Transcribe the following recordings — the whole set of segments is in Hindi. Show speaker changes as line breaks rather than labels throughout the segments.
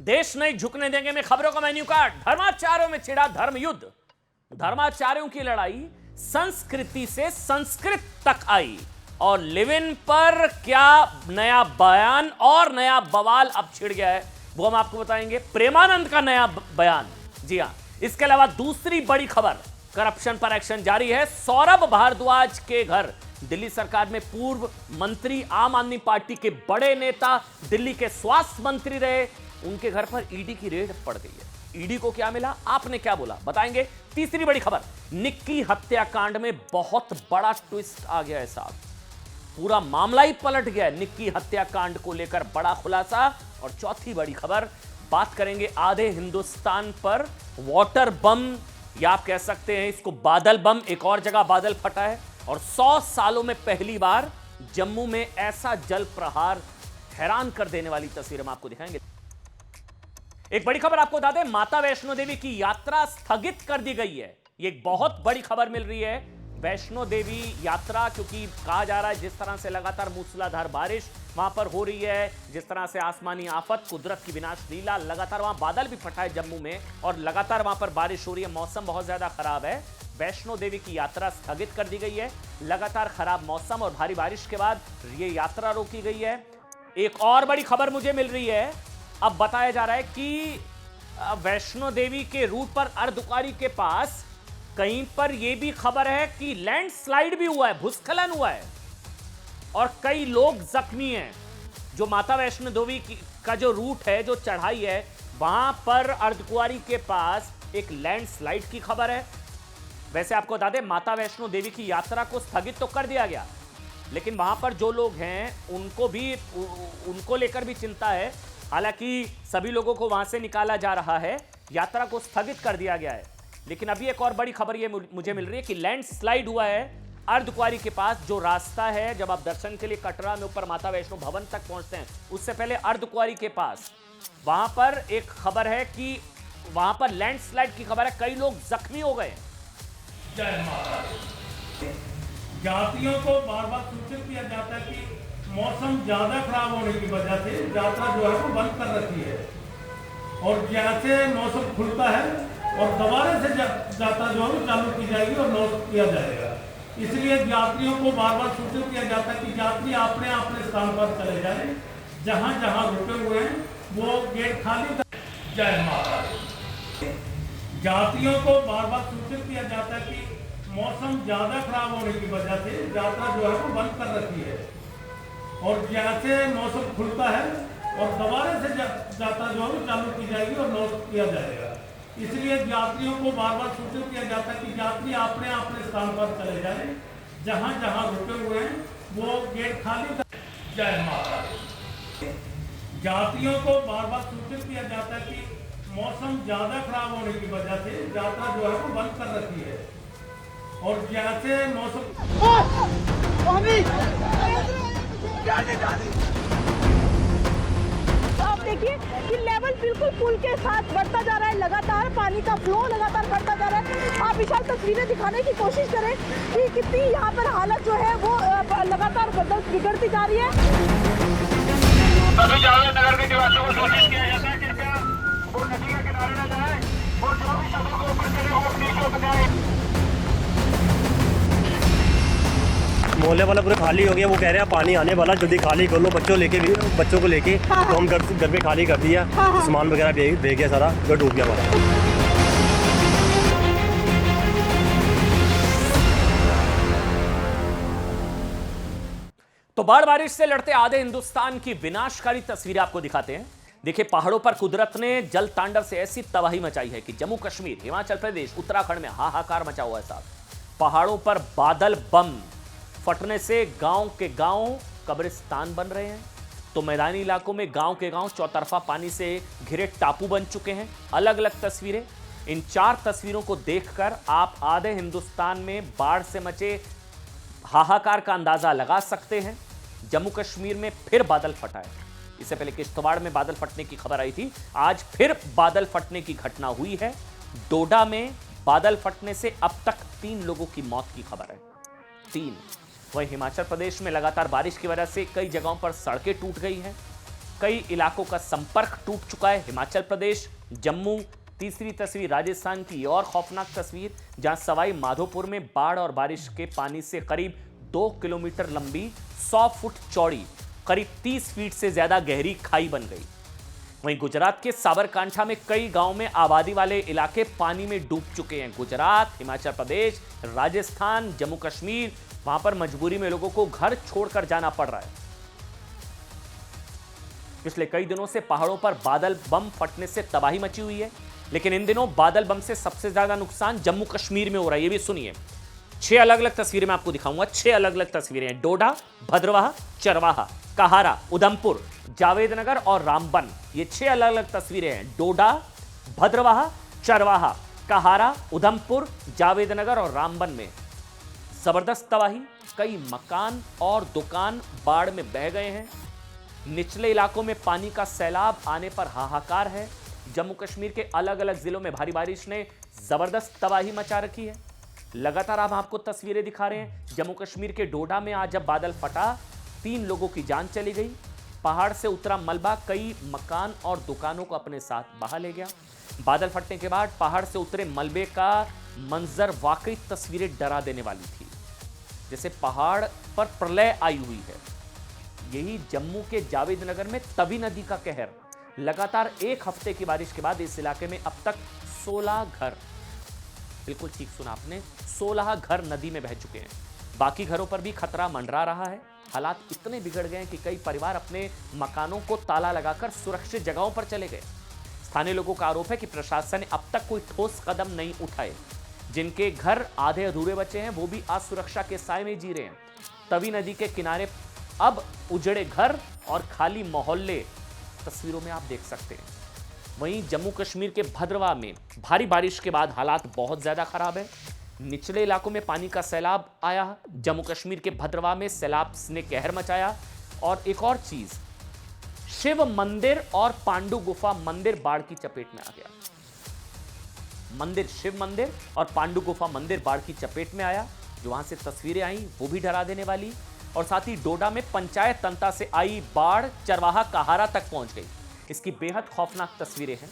देश नहीं झुकने देंगे में खबरों का मेन्यू कार्ड। धर्माचार्यों में छिड़ा धर्म युद्ध। धर्माचार्यों की लड़ाई संस्कृति से संस्कृत तक आई और लिव इन पर क्या नया बयान और नया बवाल अब छिड़ गया है वो हम आपको बताएंगे। प्रेमानंद का नया बयान, जी हां। इसके अलावा दूसरी बड़ी खबर, करप्शन पर एक्शन जारी है। सौरभ भारद्वाज के घर, दिल्ली सरकार में पूर्व मंत्री, आम आदमी पार्टी के बड़े नेता, दिल्ली के स्वास्थ्य मंत्री रहे, उनके घर पर ईडी की रेड पड़ गई है। ईडी को क्या मिला, आपने क्या बोला, बताएंगे। तीसरी बड़ी खबर, निक्की हत्याकांड में बहुत बड़ा ट्विस्ट आ गया है साहब। पूरा मामला ही पलट गया है निक्की हत्याकांड को लेकर, बड़ा खुलासा। और चौथी बड़ी खबर, बात करेंगे आधे हिंदुस्तान पर वाटर बम, या आप कह सकते हैं इसको बादल बम, एक और जगह बादल फटा है। और 100 सालों में पहली बार जम्मू में ऐसा जल प्रहार, हैरान कर देने वाली तस्वीर हम आपको दिखाएंगे। एक बड़ी खबर आपको बता दें, माता वैष्णो देवी की यात्रा स्थगित कर दी गई है। ये एक बहुत बड़ी खबर मिल रही है। वैष्णो देवी यात्रा, क्योंकि कहा जा रहा है जिस तरह से लगातार मूसलाधार बारिश वहां पर हो रही है, जिस तरह से आसमानी आफत, कुदरत की विनाश लीला, लगातार वहां बादल भी फटा है जम्मू में और लगातार वहां पर बारिश हो रही है, मौसम बहुत ज्यादा खराब है। वैष्णो देवी की यात्रा स्थगित कर दी गई है। लगातार खराब मौसम और भारी बारिश के बाद ये यात्रा रोकी गई है। एक और बड़ी खबर मुझे मिल रही है, अब बताया जा रहा है कि वैष्णो देवी के रूट पर अर्धकुंवारी के पास कहीं पर यह भी खबर है कि लैंडस्लाइड भी हुआ है, भूस्खलन हुआ है और कई लोग जख्मी हैं। जो माता वैष्णो देवी का जो रूट है, जो चढ़ाई है, वहां पर अर्धकुंवारी के पास एक लैंडस्लाइड की खबर है। वैसे आपको बता दें, माता वैष्णो देवी की यात्रा को स्थगित तो कर दिया गया, लेकिन वहां पर जो लोग हैं उनको लेकर भी चिंता है। हालांकि सभी लोगों को वहां से निकाला जा रहा है, यात्रा को स्थगित कर दिया गया है। लेकिन अभी एक और बड़ी खबर ये मुझे मिल रही है कि लैंडस्लाइड हुआ है अर्धकुंवारी के पास। जो रास्ता है, जब आप दर्शन के लिए कटरा में ऊपर माता वैष्णो भवन तक पहुंचते हैं, उससे पहले अर्धकुंवारी के पास वहां पर एक खबर है कि वहां पर लैंडस्लाइड की खबर है, कई लोग जख्मी हो गए।
जय माता दी। यात्रियों को बार बार सूचित किया जाता है कि मौसम ज्यादा खराब होने की वजह से यात्रा जो है वो बंद कर रखी है, और जैसे मौसम खुलता है और दोबारा से यात्रा जो है चालू की जाएगी और नोट किया जाएगा। इसलिए यात्रियों को बार बार सूचित किया जाता है कि यात्री अपने अपने स्थान पर चले जाएं, जहां जहां रुके हुए हैं वो गेट खाली कर। जय माता दी। यात्रियों को बार बार सूचित किया जाता है कि मौसम ज्यादा खराब होने की वजह से यात्रा जो है वो बंद कर रखी है, और जैसे मौसम खुलता है और दोबारा से यात्रा जो है चालू की जाएगी और नोट किया जाएगा। इसलिए यात्रियों को बार बार सूचित किया जाता है कि यात्री अपने अपने स्थान पर चले जाएं, जहां जहां रुके हुए हैं वो गेट खाली कर। जय माता दी। यात्रियों को बार बार सूचित किया जाता है कि मौसम ज्यादा खराब होने की वजह से यात्रा जो है वो बंद कर रखी है, और जैसे मौसम
आप देखिए कि लेवल बिल्कुल पुल के साथ बढ़ता जा रहा है, लगातार पानी का फ्लो लगातार बढ़ता जा रहा है। आप विशाल तस्वीरें दिखाने की कोशिश करें कि कितनी यहाँ पर हालत जो है वो लगातार बिगड़ती जा रही है।
सभी नगर के निवासियों को सूचित किया जाता है कि कृपया वो नदी के किनारे न जाए और जो भी सड़कों के ऊपर चले वो अपनी को बनाए।
मोहल्ले वाला पूरा खाली हो गया, वो कह रहे हैं पानी आने वाला, जल्दी खाली कर लो, बच्चों को लेके।
हाँ,
तो हम घर पे खाली कर दिया।
हाँ।
सामान वगैरह भेज गया, सारा घर डूब गया हमारा।
तो बाढ़ बारिश से लड़ते आधे हिंदुस्तान की विनाशकारी तस्वीरें आपको दिखाते हैं। देखिए, पहाड़ों पर कुदरत ने जल तांडव से ऐसी तबाही मचाई है कि जम्मू कश्मीर, हिमाचल प्रदेश, उत्तराखंड में हाहाकार मचा हुआ है साहब। पहाड़ों पर बादल बम फटने से गांव के गांव कब्रिस्तान बन रहे हैं, तो मैदानी इलाकों में गांव के गांव चौतरफा पानी से घिरे टापू बन चुके हैं। अलग अलग तस्वीरें, इन 4 तस्वीरों को देखकर आप आधे हिंदुस्तान में बाढ़ से मचे हाहाकार का अंदाजा लगा सकते हैं। जम्मू कश्मीर में फिर बादल फटा है। इससे पहले किश्तवाड़ में बादल फटने की खबर आई थी, आज फिर बादल फटने की घटना हुई है। डोडा में बादल फटने से अब तक 3 लोगों की मौत की खबर है, 3। वहीं हिमाचल प्रदेश में लगातार बारिश की वजह से कई जगहों पर सड़कें टूट गई हैं। कई इलाकों का संपर्क टूट चुका है। हिमाचल प्रदेश, जम्मू। तीसरी तस्वीर राजस्थान की और खौफनाक तस्वीर, जहां सवाई माधोपुर में बाढ़ और बारिश के पानी से करीब 2 किलोमीटर लंबी 100 फुट चौड़ी करीब 30 फीट से ज्यादा गहरी खाई बन गई। वहीं गुजरात के साबरकांठा में कई गांव में आबादी वाले इलाके पानी में डूब चुके हैं। गुजरात, हिमाचल प्रदेश, राजस्थान, जम्मू कश्मीर, वहां पर मजबूरी में लोगों को घर छोड़कर जाना पड़ रहा है। पिछले कई दिनों से पहाड़ों पर बादल बम फटने से तबाही मची हुई है, लेकिन इन दिनों बादल बम से सबसे ज्यादा नुकसान जम्मू कश्मीर में हो रहा है। ये भी सुनिए, 6 अलग अलग तस्वीरें मैं आपको दिखाऊंगा। 6 अलग अलग तस्वीरें हैं। डोडा, भद्रवाह, चरवाहा, कहारा, उधमपुर, जावेदनगर और रामबन। ये 6 अलग अलग तस्वीरें हैं। डोडा, भद्रवाह, चरवाहा, कहारा, उधमपुर, जावेदनगर और रामबन में जबरदस्त तबाही। कई मकान और दुकान बाढ़ में बह गए हैं। निचले इलाकों में पानी का सैलाब आने पर हाहाकार है। जम्मू कश्मीर के अलग अलग जिलों में भारी बारिश ने जबरदस्त तबाही मचा रखी है। लगातार हम आपको तस्वीरें दिखा रहे हैं। जम्मू कश्मीर के डोडा में आज जब बादल फटा, 3 लोगों की जान चली गई। पहाड़ से उतरा मलबा कई मकान और दुकानों को अपने साथ बहा ले गया। बादल फटने के बाद पहाड़ से उतरे मलबे का मंजर वाकई तस्वीरें डरा देने वाली थी, जैसे पहाड़ पर प्रलय आई हुई है। यही जम्मू के जावेदनगर में तवी नदी का कहर। लगातार 1 हफ्ते की बारिश के बाद इस इलाके में अब तक 16 घर, बिल्कुल ठीक सुना आपने, 16 घर नदी में बह चुके हैं। बाकी घरों पर भी खतरा मंडरा रहा है। हालात इतने बिगड़ गए हैं कि कई परिवार अपने मकानों को ताला लगाकर सुरक्षित जगहों पर चले गए। स्थानीय लोगों का आरोप है कि प्रशासन ने अब तक कोई ठोस कदम नहीं उठाए। जिनके घर आधे अधूरे बचे हैं वो भी असुरक्षा के साए में जी रहे हैं। तवी नदी के किनारे अब उजड़े घर और खाली मोहल्ले तस्वीरों में आप देख सकते हैं। वहीं जम्मू कश्मीर के भद्रवाह में भारी बारिश के बाद हालात बहुत ज्यादा खराब है। निचले इलाकों में पानी का सैलाब आया। जम्मू कश्मीर के भद्रवाह में सैलाब ने कहर मचाया। और एक और चीज, शिव मंदिर और पांडु गुफा मंदिर बाढ़ की चपेट में आ गया। मंदिर, शिव मंदिर और पांडु गुफा मंदिर बाढ़ की चपेट में आया। जो वहां से तस्वीरें आई वो भी डरा देने वाली। और साथ ही डोडा में पंचायत तंता से आई बाढ़ चरवाहा कहारा तक पहुंच गई। इसकी बेहद खौफनाक तस्वीरें हैं।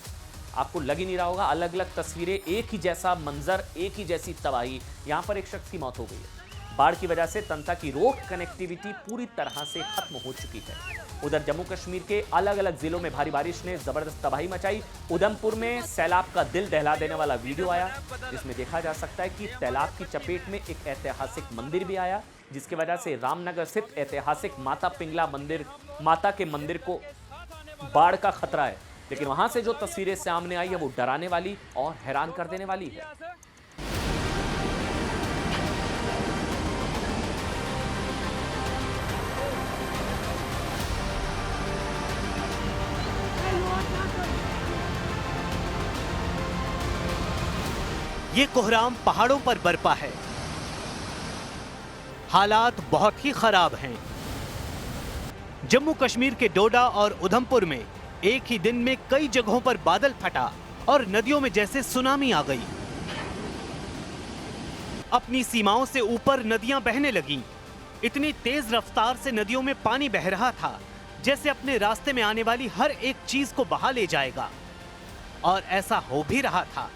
आपको लग ही नहीं रहा होगा, अलग अलग तस्वीरें, एक ही जैसा मंजर, एक ही जैसी तबाही। यहां पर एक शख्स की मौत हो गई है। बाढ़ की वजह से तंता की रोड कनेक्टिविटी पूरी तरह से खत्म हो चुकी है। उधर जम्मू कश्मीर के अलग अलग जिलों में भारी बारिश ने जबरदस्त तबाही मचाई। उधमपुर में सैलाब का दिल दहला देने वाला वीडियो आया, जिसमें देखा जा सकता है कि सैलाब की चपेट में एक ऐतिहासिक मंदिर भी आया, जिसकी वजह से रामनगर स्थित ऐतिहासिक माता पिंगला मंदिर, माता के मंदिर को बाढ़ का खतरा है। लेकिन वहां से जो तस्वीरें सामने आई है वो डराने वाली और हैरान कर देने वाली है।
ये कोहराम पहाड़ों पर बरपा है। हालात बहुत ही खराब हैं। जम्मू कश्मीर के डोडा और उधमपुर में एक ही दिन में कई जगहों पर बादल फटा और नदियों में जैसे सुनामी आ गई। अपनी सीमाओं से ऊपर नदियां बहने लगीं। इतनी तेज रफ्तार से नदियों में पानी बह रहा था जैसे अपने रास्ते में आने वाली हर एक चीज को बहा ले जाएगा। और ऐसा हो भी रहा था।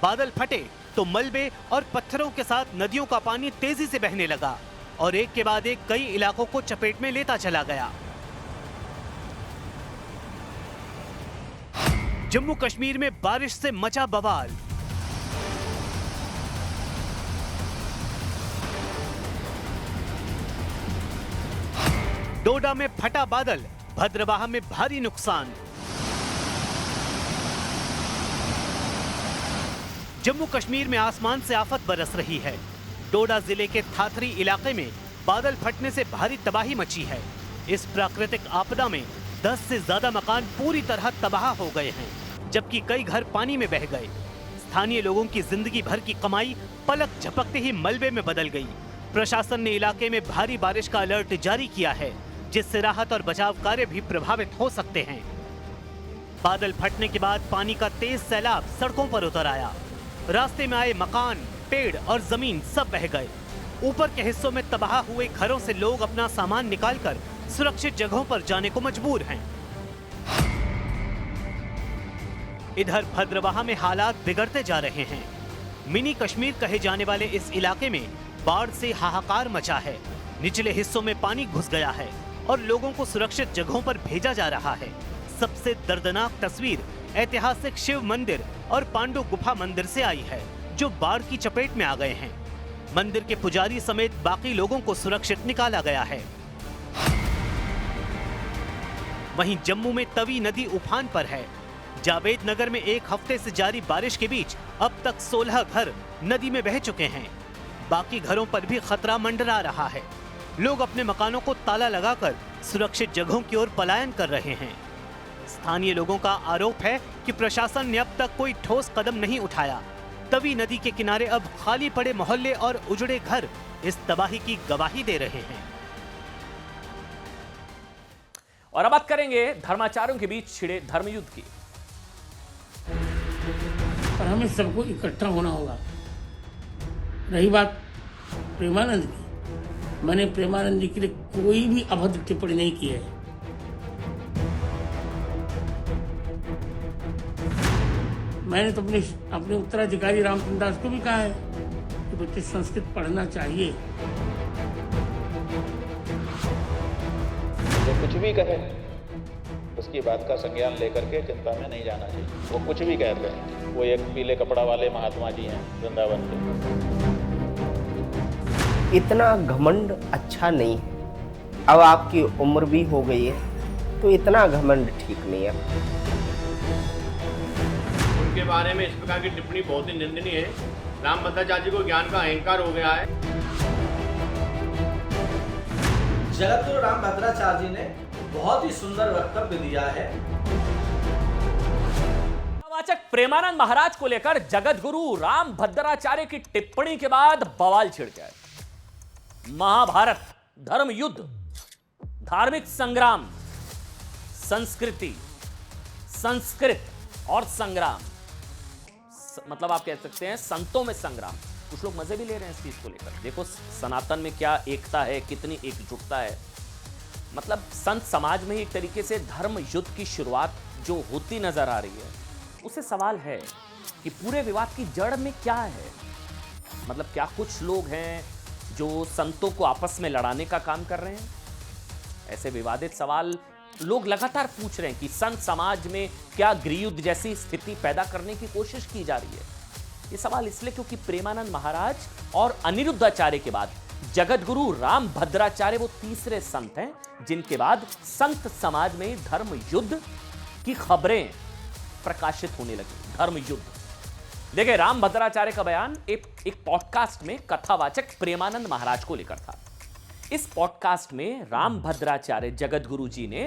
बादल फटे तो मलबे और पत्थरों के साथ नदियों का पानी तेजी से बहने लगा और एक के बाद एक कई इलाकों को चपेट में लेता चला गया। जम्मू कश्मीर में बारिश से मचा बवाल। डोडा में फटा बादल, भद्रवाह में भारी नुकसान। जम्मू कश्मीर में आसमान से आफत बरस रही है। डोडा जिले के थाथरी इलाके में बादल फटने से भारी तबाही मची है। इस प्राकृतिक आपदा में 10 से ज्यादा मकान पूरी तरह तबाह हो गए हैं, जबकि कई घर पानी में बह गए। स्थानीय लोगों की जिंदगी भर की कमाई पलक झपकते ही मलबे में बदल गई। प्रशासन ने इलाके में भारी बारिश का अलर्ट जारी किया है, जिससे राहत और बचाव कार्य भी प्रभावित हो सकते हैं। बादल फटने के बाद पानी का तेज सैलाब सड़कों पर उतर आया। रास्ते में आए मकान, पेड़ और जमीन सब बह गए। ऊपर के हिस्सों में तबाह हुए घरों से लोग अपना सामान निकालकर सुरक्षित जगहों पर जाने को मजबूर हैं। इधर भद्रवाह में हालात बिगड़ते जा रहे हैं। मिनी कश्मीर कहे जाने वाले इस इलाके में बाढ़ से हाहाकार मचा है। निचले हिस्सों में पानी घुस गया है और लोगों को सुरक्षित जगहों पर भेजा जा रहा है। सबसे दर्दनाक तस्वीर ऐतिहासिक शिव मंदिर और पांडु गुफा मंदिर से आई है, जो बाढ़ की चपेट में आ गए हैं। मंदिर के पुजारी समेत बाकी लोगों को सुरक्षित निकाला गया है। वहीं जम्मू में तवी नदी उफान पर है। जावेद नगर में एक हफ्ते से जारी बारिश के बीच अब तक 16 घर नदी में बह चुके हैं। बाकी घरों पर भी खतरा मंडरा रहा है। लोग अपने मकानों को ताला लगाकर सुरक्षित जगहों की ओर पलायन कर रहे हैं। स्थानीय लोगों का आरोप है कि प्रशासन ने अब तक कोई ठोस कदम नहीं उठाया। तवी नदी के किनारे अब खाली पड़े मोहल्ले और उजड़े घर इस तबाही की गवाही दे रहे हैं।
और अब बात करेंगे धर्माचार्यों के बीच छिड़े धर्मयुद्ध की।
पर हमें सबको इकट्ठा होना होगा। रही बात प्रेमानंद की, मैंने प्रेमानंद जी के लिए कोई भी अभद्र टिप्पणी नहीं की है। मैंने तो अपने उत्तराधिकारी रामचंद्र दास को भी कहा है कि बच्चे संस्कृत पढ़ना चाहिए।
जो कुछ भी कहे उसकी बात का संज्ञान लेकर के चिंता में नहीं जाना चाहिए। वो कुछ भी कहते हैं, वो एक पीले कपड़ा वाले महात्मा जी हैं वृंदावन के।
इतना घमंड अच्छा नहीं है। अब आपकी उम्र भी हो गई है तो इतना घमंड ठीक नहीं है।
उनके बारे में इस प्रकार की टिप्पणी बहुत ही निंदनीय है। रामभद्राचार्य को ज्ञान का अहंकार हो गया है।
जगतगुरु रामभद्राचार्य जी ने बहुत ही सुंदर वक्तव्य दिया है।
वाचक प्रेमानंद महाराज को लेकर जगतगुरु रामभद्राचार्य की टिप्पणी के बाद बवाल छिड़ गया। महाभारत, धर्म युद्ध, धार्मिक संग्राम, संस्कृति, संस्कृत और संग्राम, मतलब आप कह सकते हैं संतों में संग्राम। कुछ लोग मजे भी ले रहे हैं इस चीज को लेकर। देखो सनातन में क्या एकता है, कितनी एकजुटता है। मतलब संत समाज में एक तरीके से धर्म युद्ध की शुरुआत जो होती नजर आ रही है, उससे सवाल है कि पूरे विवाद की जड़ में क्या है। मतलब क्या कुछ लोग हैं जो संतों को आपस में लड़ाने का काम कर रहे हैं? ऐसे विवादित सवाल लोग लगातार पूछ रहे हैं कि संत समाज में क्या गृहयुद्ध जैसी स्थिति पैदा करने की कोशिश की जा रही है। ये सवाल इसलिए क्योंकि प्रेमानंद महाराज और अनिरुद्धाचार्य के बाद जगतगुरु रामभद्राचार्य वो तीसरे संत हैं जिनके बाद संत समाज में धर्म युद्ध की खबरें प्रकाशित होने लगी। धर्म युद्ध देखिए, रामभद्राचार्य का बयान एक पॉडकास्ट में कथावाचक प्रेमानंद महाराज को लेकर था। इस पॉडकास्ट में रामभद्राचार्य जगतगुरु जी ने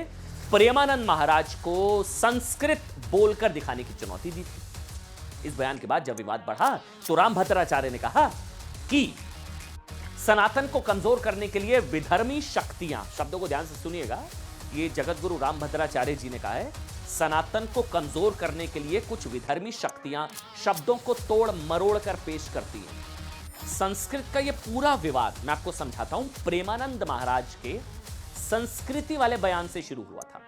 प्रेमानंद महाराज को संस्कृत बोलकर दिखाने की चुनौती दी थी। इस बयान के बाद जब विवाद बढ़ा तो रामभद्राचार्य ने कहा कि सनातन को कमजोर करने के लिए विधर्मी शक्तियां, शब्दों को ध्यान से सुनिएगा, ये जगतगुरु रामभद्राचार्य जी ने कहा है, सनातन को कमजोर करने के लिए कुछ विधर्मी शक्तियां शब्दों को तोड़ मरोड़ कर पेश करती हैं। संस्कृत का ये पूरा विवाद मैं आपको समझाता हूं, प्रेमानंद महाराज के संस्कृति वाले बयान से शुरू हुआ था।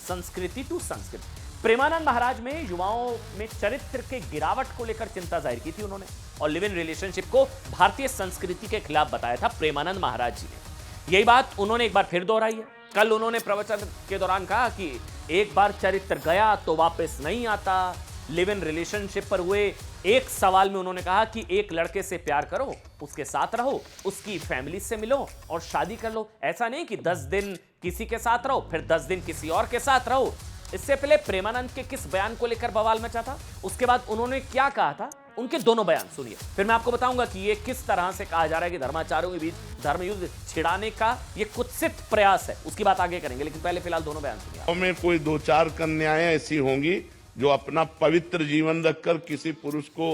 संस्कृति टू संस्कृत। प्रेमानंद महाराज में युवाओं में चरित्र के गिरावट को लेकर चिंता जाहिर की थी उन्होंने, और लिव इन रिलेशनशिप को भारतीय संस्कृति के खिलाफ बताया था प्रेमानंद महाराज जी ने। यही बात उन्होंने एक बार फिर दोहराई है। कल उन्होंने प्रवचन के दौरान कहा कि एक बार चरित्र गया तो वापस नहीं आता। लिव इन रिलेशनशिप पर हुए एक सवाल में उन्होंने कहा कि एक लड़के से प्यार करो, उसके साथ रहो, उसकी फैमिली से मिलो और शादी कर लो। ऐसा नहीं कि 10 दिन किसी के साथ रहो फिर 10 दिन किसी और के साथ रहो। इससे पहले प्रेमानंद के किस बयान को लेकर बवाल मचा था, उसके बाद उन्होंने क्या कहा था, उनके दोनों बयान सुनिए, फिर मैं आपको बताऊंगा कि ये किस तरह से कहा जा रहा है कि धर्माचार्यों के बीच धर्मयुद्ध छिड़ाने का ये कुत्सित प्रयास है। उसकी बात आगे करेंगे, लेकिन पहले फिलहाल दोनों बयान सुनिए।
में कोई 2-4 कन्याएं ऐसी होंगी जो अपना पवित्र जीवन रखकर किसी पुरुष को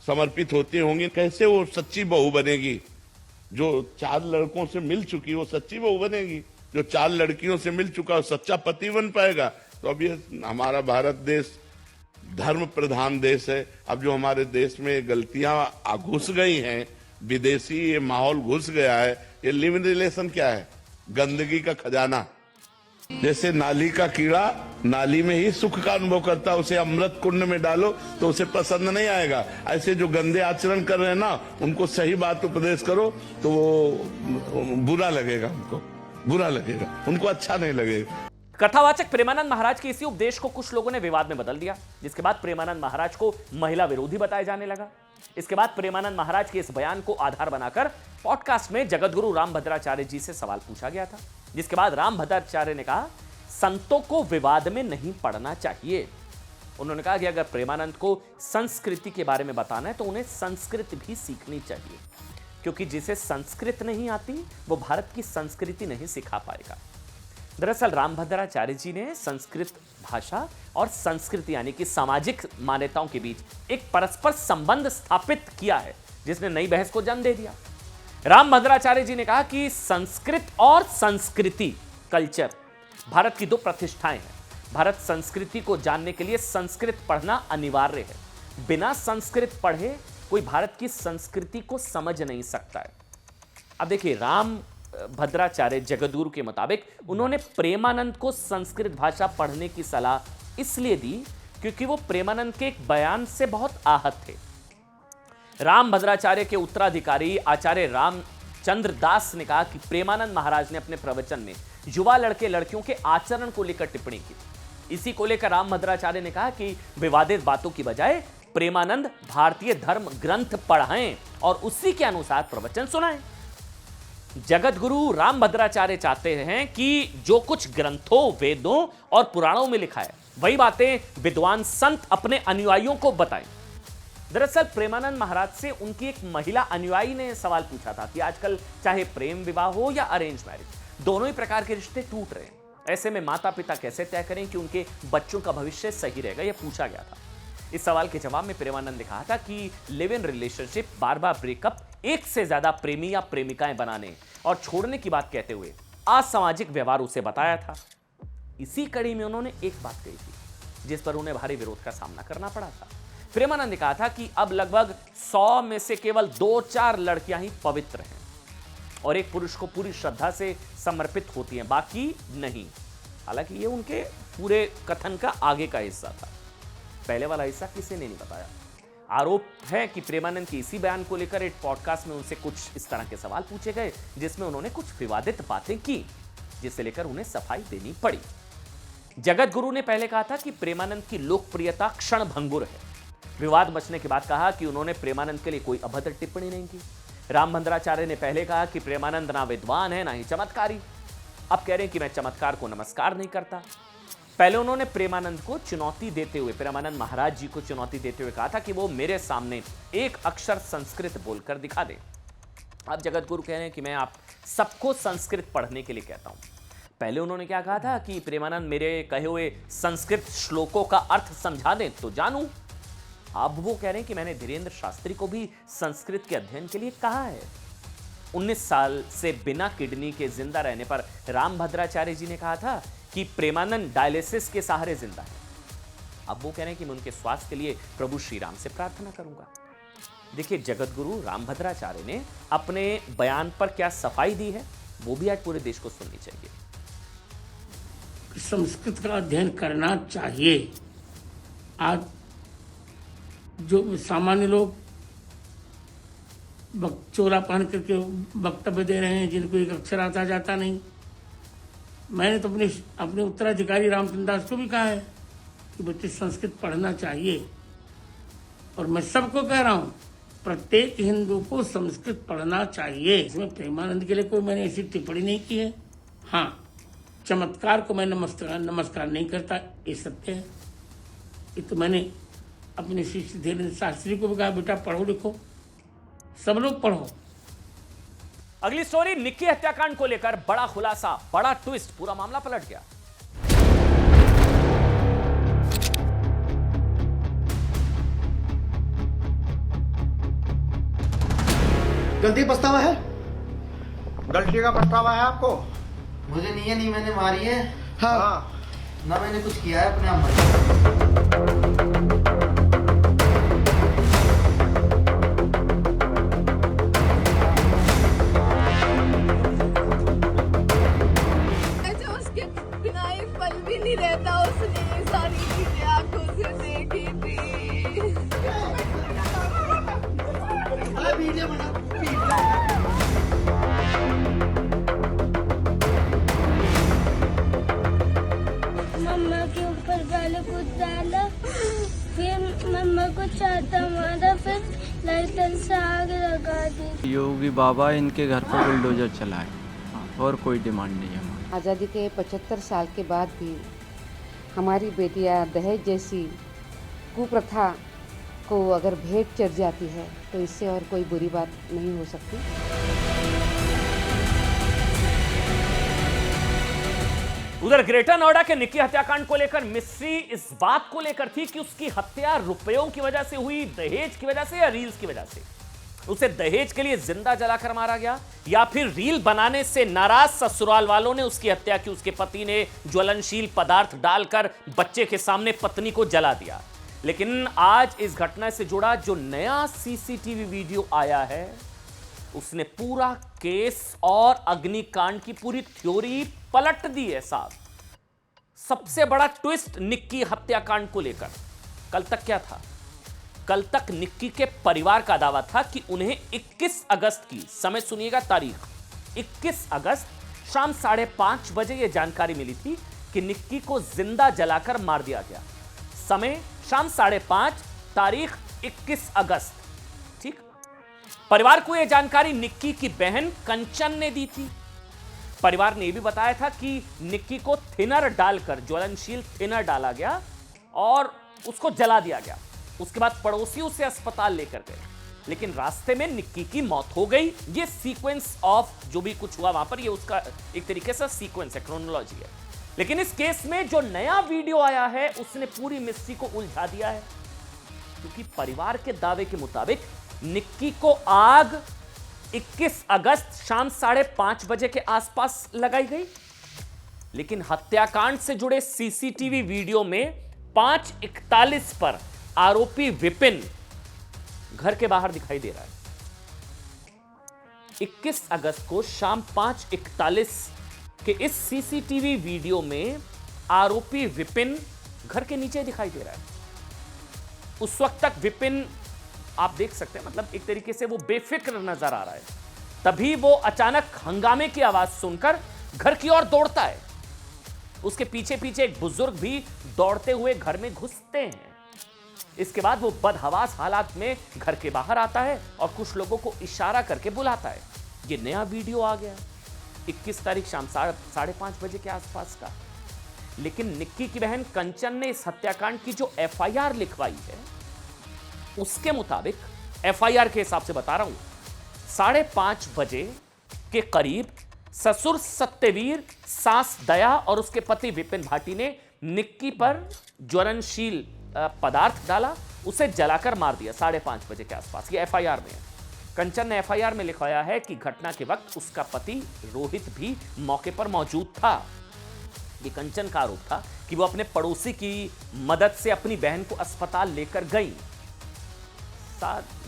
समर्पित होती होंगी। कैसे वो सच्ची बहू बनेगी? जो 4 लड़कों से मिल चुकी वो सच्ची बहू बनेगी? जो 4 लड़कियों से मिल चुका वो सच्चा पति बन पाएगा? तो अभी हमारा भारत देश धर्म प्रधान देश है। अब जो हमारे देश में गलतियां घुस गई हैं, विदेशी ये माहौल घुस गया है, ये लिव इन रिलेशन क्या है? गंदगी का खजाना। जैसे नाली का कीड़ा नाली में ही सुख का अनुभव करता है, उसे अमृत कुंड में डालो तो उसे पसंद नहीं आएगा। ऐसे जो गंदे आचरण कर रहे हैं ना, उनको सही बात उपदेश करो तो वो बुरा लगेगा, उनको बुरा लगेगा, उनको अच्छा नहीं लगेगा।
कथावाचक प्रेमानंद महाराज के इसी उपदेश को कुछ लोगों ने विवाद में बदल दिया, जिसके बाद प्रेमानंद महाराज को महिला विरोधी बताया जाने लगा। इसके बाद प्रेमानंद महाराज के इस बयान को आधार बनाकर पॉडकास्ट में जगतगुरु रामभद्राचार्य जी से सवाल पूछा गया था, जिसके बाद रामभद्राचार्य ने कहा संतों को विवाद में नहीं पड़ना चाहिए। उन्होंने कहा कि अगर प्रेमानंद को संस्कृति के बारे में बताना है तो उन्हें संस्कृत भी सीखनी चाहिए, क्योंकि जिसे संस्कृत नहीं आती वो भारत की संस्कृति नहीं सिखा पाएगा। दरअसल रामभद्राचार्य जी ने संस्कृत भाषा और संस्कृति यानी कि सामाजिक मान्यताओं के बीच एक परस्पर संबंध स्थापित किया है, जिसने नई बहस को जन्म दे दिया। रामभद्राचार्य जी ने कहा कि संस्कृत और संस्कृति कल्चर भारत की दो प्रतिष्ठाएं हैं। भारत संस्कृति को जानने के लिए संस्कृत पढ़ना अनिवार्य है। बिना संस्कृत पढ़े कोई भारत की संस्कृति को समझ नहीं सकता है। अब देखिए, रामभद्राचार्य जगतगुरु के मुताबिक उन्होंने प्रेमानंद को संस्कृत भाषा पढ़ने की सलाह इसलिए दी क्योंकि वो प्रेमानंद के एक बयान से बहुत आहत थे। रामभद्राचार्य के उत्तराधिकारी आचार्य रामचंद्र दास ने कहा कि प्रेमानंद महाराज ने अपने प्रवचन में युवा लड़के लड़कियों के आचरण को लेकर टिप्पणी की। इसी को लेकर रामभद्राचार्य ने कहा कि विवादित बातों की बजाय प्रेमानंद भारतीय धर्म ग्रंथ पढ़ाएं और उसी के अनुसार प्रवचन सुनाएं। जगतगुरु रामभद्राचार्य चाहते हैं कि जो कुछ ग्रंथों, वेदों और पुराणों में लिखा है वही बातें विद्वान संत अपने अनुयायियों को बताएं। दरअसल प्रेमानंद महाराज से उनकी एक महिला अनुयायी ने सवाल पूछा था कि आजकल चाहे प्रेम विवाह हो या अरेंज मैरिज, दोनों ही प्रकार के रिश्ते टूट रहे हैं। ऐसे में माता पिता कैसे तय करें कि उनके बच्चों का भविष्य सही रहेगा, यह पूछा गया था। इस सवाल के जवाब में प्रेमानंद ने कहा था कि live in relationship, bar bar breakup, एक से ज्यादा प्रेमी या प्रेमिकाएं बनाने और छोड़ने की बात कहते हुए असामाजिक व्यवहार उसे बताया था। इसी कड़ी में उन्होंने एक बात कही थी जिस पर उन्हें भारी विरोध का सामना करना पड़ा था। प्रेमानंद ने कहा था कि अब लगभग 100 में से केवल 2-4 लड़कियां ही पवित्र हैं और एक पुरुष को पूरी श्रद्धा से समर्पित होती हैं, बाकी नहीं। हालांकि ये उनके पूरे कथन का आगे का हिस्सा था, पहले वाला हिस्सा किसी ने नहीं बताया। आरोप है कि प्रेमानंद के इसी बयान को लेकर एक पॉडकास्ट में उनसे कुछ इस तरह के सवाल पूछे गए जिसमें उन्होंने कुछ विवादित बातें की, जिसे लेकर उन्हें सफाई देनी पड़ी। जगतगुरु ने पहले कहा था कि प्रेमानंद की लोकप्रियता क्षण भंगुर है। विवाद मचने के बाद कहा कि उन्होंने प्रेमानंद के लिए कोई अभद्र टिप्पणी नहीं की। रामभद्राचार्य ने पहले कहा कि प्रेमानंद ना विद्वान है ना ही चमत्कारी। अब कह रहे हैं कि मैं चमत्कार को नमस्कार नहीं करता। पहले उन्होंने प्रेमानंद को चुनौती देते हुए, प्रेमानंद महाराज जी को चुनौती देते हुए कहा था कि वो मेरे सामने एक अक्षर संस्कृत बोलकर दिखा दे। अब जगतगुरु कह रहे हैं कि मैं आप सबको संस्कृत पढ़ने के लिए कहता हूं। पहले उन्होंने क्या कहा था कि प्रेमानंद मेरे कहे हुए संस्कृत श्लोकों का अर्थ समझा दें तो जानूं। अब वो कह रहे हैं कि मैंने धीरेन्द्र शास्त्री को भी संस्कृत के अध्ययन के लिए कहा है। 19 साल से बिना किडनी के जिंदा रहने पर रामभद्राचार्य जी ने कहा था कि प्रेमानंद डायलिसिस के सहारे जिंदा है। अब वो कह रहे हैं कि मैं उनके स्वास्थ्य के लिए प्रभु श्री राम से प्रार्थना करूंगा। देखिए, जगतगुरु रामभद्राचार्य ने अपने बयान पर क्या सफाई दी है वो भी आज पूरे देश को सुननी चाहिए।
संस्कृत का अध्ययन करना चाहिए। आज जो सामान्य लोग चोला पहन करके वक्तव्य दे रहे हैं जिनको एक अक्षर आता जाता नहीं। मैंने तो अपने उत्तराधिकारी रामचंद्र दास को भी कहा है कि बच्चे संस्कृत पढ़ना चाहिए, और मैं सबको कह रहा हूँ प्रत्येक हिंदू को संस्कृत पढ़ना चाहिए। इसमें प्रेमानंद के लिए कोई मैंने ऐसी टिप्पणी नहीं की है। हाँ, चमत्कार को मैं नमस्कार नहीं करता, ये सत्य है। ये तो मैंने अपने शिष्य धीरेन्द्र शास्त्री को भी कहा, बेटा पढ़ो लिखो, सब लोग पढ़ो।
अगली स्टोरी, निक्की हत्याकांड को लेकर बड़ा खुलासा, बड़ा ट्विस्ट, पूरा मामला पलट गया।
गलती पछतावा है?
गलती का पछतावा है आपको?
मुझे नहीं है, नहीं मैंने मारी है।
हाँ।
ना मैंने कुछ किया है, अपने आप मर।
उसके बिना
डाला, फिर मम्मा को चाटा मारा, फिर लाइटर से आग लगा दी।
योगी बाबा इनके घर पर बुलडोजर चलाए, और कोई डिमांड नहीं है हमारी।
आज़ादी के 75 साल के बाद भी हमारी बेटियां दहेज जैसी कुप्रथा को अगर भेंट चढ़ जाती है तो इससे और कोई बुरी बात नहीं हो सकती।
उधर ग्रेटर नोएडा के निक्की हत्याकांड को लेकर मिस्ट्री इस बात को लेकर थी कि उसकी हत्या रुपयों की वजह से हुई, दहेज की वजह से या रील्स की वजह से। उसे दहेज के लिए जिंदा जलाकर मारा गया या फिर रील बनाने से नाराज ससुराल वालों ने उसकी हत्या की। उसके पति ने ज्वलनशील पदार्थ डालकर बच्चे के सामने पत्नी को जला दिया। लेकिन आज इस घटना से जुड़ा जो नया सीसीटीवी वीडियो आया है, उसने पूरा केस और अग्निकांड की पूरी थ्योरी पलट दी है साहब। सबसे बड़ा ट्विस्ट निक्की हत्याकांड को लेकर। कल तक क्या था? कल तक निक्की के परिवार का दावा था कि उन्हें 21 अगस्त की, समय सुनिएगा तारीख, 21 अगस्त शाम 5:30 बजे यह जानकारी मिली थी कि निक्की को जिंदा जलाकर मार दिया गया। समय शाम 5:30, तारीख 21 अगस्त। ठीक। परिवार को यह जानकारी निक्की की बहन कंचन ने दी थी। परिवार ने यह भी बताया था कि निक्की को थिनर डालकर, ज्वलनशील थिनर डाला गया और उसको जला दिया गया। उसके बाद पड़ोसी उसे अस्पताल लेकर गए, लेकिन रास्ते में निक्की की मौत हो गई। ये सीक्वेंस ऑफ जो भी कुछ हुआ वहां पर, ये उसका एक तरीके से सीक्वेंस है, क्रोनोलॉजी है। लेकिन इस केस में जो नया वीडियो आया है उसने पूरी मिस्ट्री को उलझा दिया है, क्योंकि परिवार के दावे के मुताबिक निक्की को आग 21 अगस्त शाम 5:30 बजे के आसपास लगाई गई। लेकिन हत्याकांड से जुड़े सीसीटीवी वीडियो में 5:41 पर आरोपी विपिन घर के बाहर दिखाई दे रहा है। 21 अगस्त को शाम 5:41 के इस सीसीटीवी वीडियो में आरोपी विपिन घर के नीचे दिखाई दे रहा है। उस वक्त तक विपिन, आप देख सकते हैं, मतलब एक तरीके से वो बेफिक्र नजर आ रहा है। तभी वो अचानक हंगामे की आवाज सुनकर घर की ओर दौड़ता है। उसके पीछे पीछे एक बुजुर्ग भी दौड़ते हुए घर में घुसते हैं। इसके बाद वो बदहवास हालात में घर के बाहर आता है और कुछ लोगों को इशारा करके बुलाता है। ये नया वीडियो आ गया 21 तारीख शाम 5:30 बजे के आसपास का। लेकिन निक्की की बहन कंचन ने इस हत्याकांड की जो एफआईआर लिखवाई है, उसके मुताबिक, एफआईआर के हिसाब से बता रहा हूं, 5:30 बजे के करीब ससुर सत्यवीर, सास दया और उसके पति विपिन भाटी ने निक्की पर ज्वलनशील पदार्थ डाला, उसे जलाकर मार दिया 5:30 बजे के आसपास। ये एफआईआर में है। कंचन ने एफआईआर में लिखवाया है कि घटना के वक्त उसका पति रोहित भी मौके पर मौजूद था। ये कंचन का आरोप था कि वो अपने पड़ोसी की मदद से अपनी बहन को अस्पताल लेकर गई।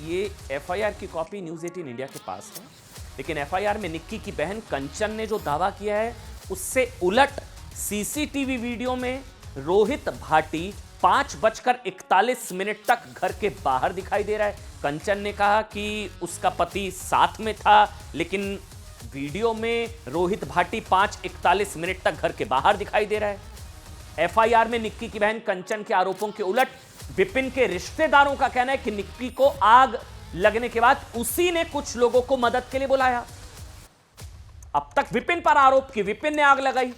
ये एफआईआर की कॉपी न्यूज़ 18 इंडिया के पास है। लेकिन एफआईआर में निक्की की बहन कंचन ने जो दावा किया है उससे उलट सीसीटीवी वीडियो में रोहित भाटी 5:41 तक घर के बाहर दिखाई दे रहा है। कंचन ने कहा कि उसका पति साथ में था, लेकिन वीडियो में रोहित भाटी 5:41 तक घर के बाहर दिखाई दे रहा है। एफआईआर में निक्की की बहन कंचन के आरोपों के उलट विपिन के रिश्तेदारों का कहना है कि निक्की को आग लगने के बाद उसी ने कुछ लोगों को मदद के लिए बुलाया। अब तक विपिन पर आरोप कि विपिन ने आग लगाई,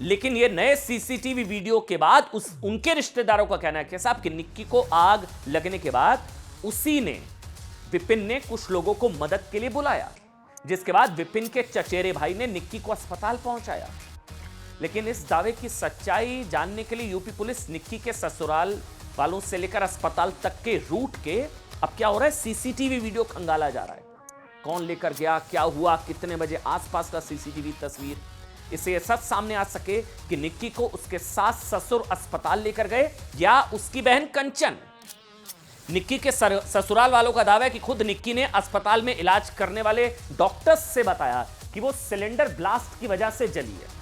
लेकिन यह नए सीसीटीवी वीडियो के बाद उनके रिश्तेदारों का कहना है कि साहब कि निक्की को आग लगने के बाद उसी ने, विपिन ने कुछ लोगों को मदद के लिए बुलाया, जिसके बाद विपिन के चचेरे भाई ने निक्की को अस्पताल पहुंचाया। लेकिन इस दावे की सच्चाई जानने के लिए यूपी पुलिस निक्की के ससुराल वालों से लेकर अस्पताल तक के रूट के अब क्या हो रहा है, सीसीटीवी वीडियो खंगाला जा रहा है। कौन लेकर गया, क्या हुआ, कितने बजे, आसपास का सीसीटीवी तस्वीर, इससे यह सच सामने आ सके कि निक्की को उसके सास ससुर अस्पताल लेकर गए या उसकी बहन कंचन। निक्की के ससुराल वालों का दावा है कि खुद निक्की ने अस्पताल में इलाज करने वाले डॉक्टर्स से बताया कि वो सिलेंडर ब्लास्ट की वजह से जली है।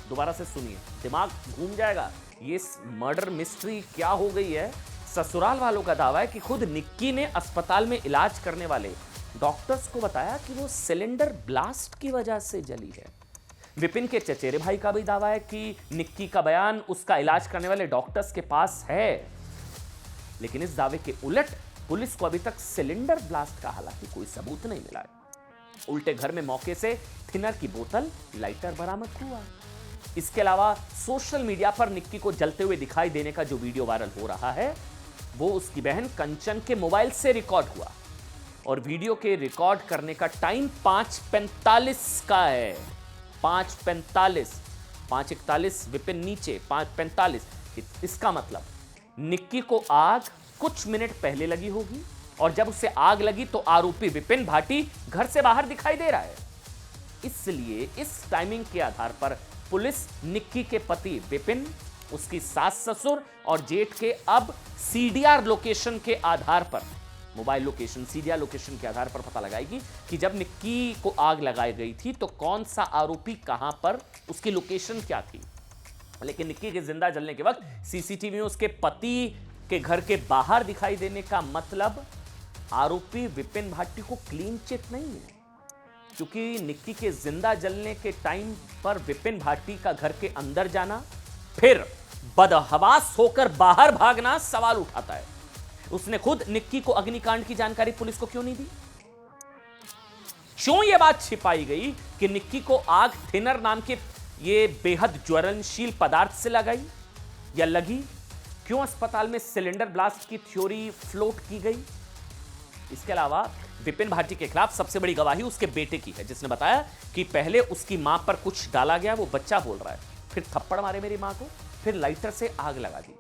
दोबारा से सुनिए, दिमाग घूम जाएगा, ये मर्डर मिस्ट्री क्या हो गई है। ससुराल वालों का दावा है कि खुद निक्की ने अस्पताल में इलाज करने वाले डॉक्टर्स को बताया कि वो सिलेंडर ब्लास्ट की वजह से जली है। विपिन के चचेरे भाई का भी दावा है कि निक्की का बयान उसका इलाज करने वाले डॉक्टर्स के पास है, लेकिन इस दावे के उलट पुलिस को अभी तक सिलेंडर ब्लास्ट का हालांकि कोई सबूत नहीं मिला है। उल्टे घर में मौके से थिनर की बोतल, लाइटर बरामद हुआ। इसके अलावा सोशल मीडिया पर निक्की को जलते हुए दिखाई देने का जो वीडियो वायरल हो रहा है वो उसकी बहन कंचन के मोबाइल से रिकॉर्ड हुआ और वीडियो के रिकॉर्ड करने का टाइम 5:45 का है। 5:45, 5:41 विपिन नीचे, 5:45। इसका मतलब निक्की को आग कुछ मिनट पहले लगी होगी और जब उसे आग लगी तो आरोपी विपिन भाटी घर से बाहर दिखाई दे रहा है। इसलिए इस टाइमिंग के आधार पर पुलिस निक्की के पति विपिन, उसकी सास ससुर और जेठ के अब सीडीआर लोकेशन के आधार पर, मोबाइल लोकेशन, सीडीआर लोकेशन के आधार पर पता लगाएगी कि जब निक्की को आग लगाई गई थी तो कौन सा आरोपी कहां पर, उसकी लोकेशन क्या थी। लेकिन निक्की के जिंदा जलने के वक्त सीसीटीवी में उसके पति के घर के बाहर दिखाई देने का मतलब आरोपी विपिन भाटी को क्लीन चिट नहीं है, क्योंकि निक्की के जिंदा जलने के टाइम पर विपिन भाटी का घर के अंदर जाना फिर बदहवास होकर बाहर भागना सवाल उठाता है। उसने खुद निक्की को अग्निकांड की जानकारी पुलिस को क्यों नहीं दी? क्यों यह बात छिपाई गई कि निक्की को आग थिनर नाम के ये बेहद ज्वलनशील पदार्थ से लगाई या लगी? क्यों अस्पताल में सिलेंडर ब्लास्ट की थ्योरी फ्लोट की गई? इसके अलावा विपिन भाटी के खिलाफ सबसे बड़ी गवाही उसके बेटे की है, जिसने बताया कि पहले उसकी मां पर कुछ डाला गया, वो बच्चा बोल रहा है, फिर थप्पड़ मारे मेरी मां को, फिर लाइटर से आग लगा दी।